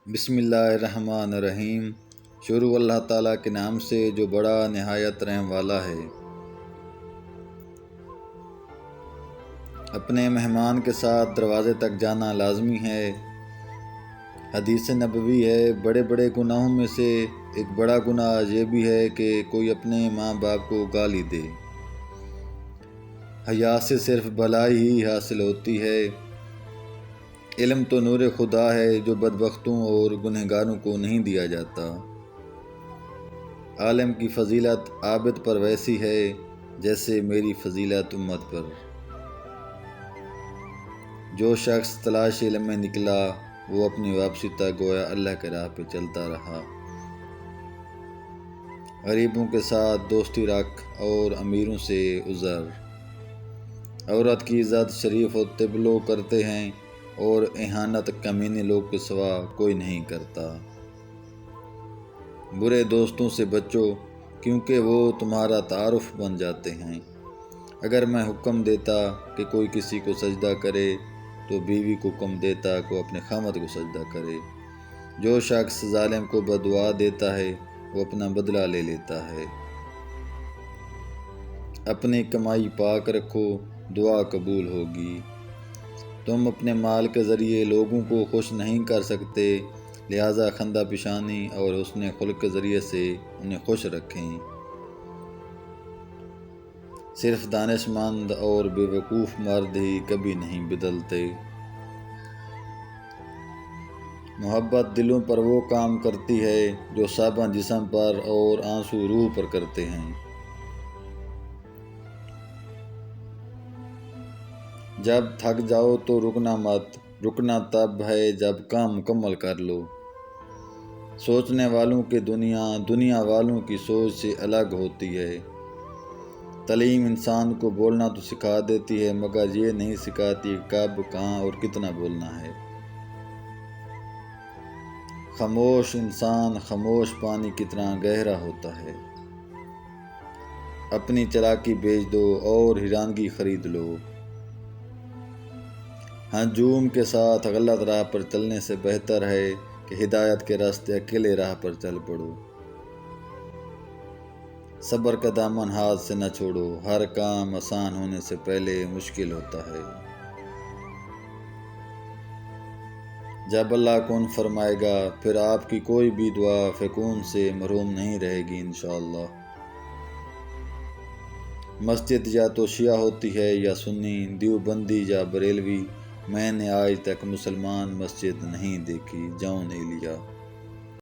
بسم اللہ الرحمن الرحیم۔ شروع اللہ تعالیٰ کے نام سے جو بڑا نہایت رحم والا ہے۔ اپنے مہمان کے ساتھ دروازے تک جانا لازمی ہے۔ حدیث نبوی ہے، بڑے بڑے گناہوں میں سے ایک بڑا گناہ یہ بھی ہے کہ کوئی اپنے ماں باپ کو گالی دے۔ حیا سے صرف بھلائی ہی حاصل ہوتی ہے۔ علم تو نور خدا ہے جو بدبختوں اور گنہگاروں کو نہیں دیا جاتا۔ عالم کی فضیلت عابد پر ویسی ہے جیسے میری فضیلت امت پر۔ جو شخص تلاش علم میں نکلا وہ اپنی واپسی تک گویا اللہ کے راہ پہ چلتا رہا۔ غریبوں کے ساتھ دوستی رکھ اور امیروں سے عذر۔ عورت کی عزت شریف و طیب لوگ کرتے ہیں اور اہانت کمینے لوگ کے سوا کوئی نہیں کرتا۔ برے دوستوں سے بچو کیونکہ وہ تمہارا تعارف بن جاتے ہیں۔ اگر میں حکم دیتا کہ کوئی کسی کو سجدہ کرے تو بیوی کو حکم دیتا کہ وہ اپنے خامد کو سجدہ کرے۔ جو شخص ظالم کو بددعا دیتا ہے وہ اپنا بدلہ لے لیتا ہے۔ اپنی کمائی پاک رکھو، دعا قبول ہوگی۔ تم اپنے مال کے ذریعے لوگوں کو خوش نہیں کر سکتے، لہٰذا خندہ پیشانی اور حسن خلق کے ذریعے سے انہیں خوش رکھیں۔ صرف دانش مند اور بے وقوف مرد ہی کبھی نہیں بدلتے۔ محبت دلوں پر وہ کام کرتی ہے جو صابن جسم پر اور آنسو روح پر کرتے ہیں۔ جب تھک جاؤ تو رکنا مت، رکنا تب ہے جب کام مکمل کر لو۔ سوچنے والوں کی دنیا والوں کی سوچ سے الگ ہوتی ہے۔ تعلیم انسان کو بولنا تو سکھا دیتی ہے مگر یہ نہیں سکھاتی کب، کہاں اور کتنا بولنا ہے۔ خاموش انسان خاموش پانی کتنا گہرا ہوتا ہے۔ اپنی چالاکی بیچ دو اور حیرانگی خرید لو۔ ہجوم کے ساتھ غلط راہ پر چلنے سے بہتر ہے کہ ہدایت کے راستے اکیلے راہ پر چل پڑو۔ صبر کا دامن ہاتھ سے نہ چھوڑو، ہر کام آسان ہونے سے پہلے مشکل ہوتا ہے۔ جب اللہ کون فرمائے گا پھر آپ کی کوئی بھی دعا فیکون سے محروم نہیں رہے گی انشاءاللہ۔ مسجد یا تو شیعہ ہوتی ہے یا سنی، دیوبندی یا بریلوی، میں نے آج تک مسلمان مسجد نہیں دیکھی۔ جون ایلیا۔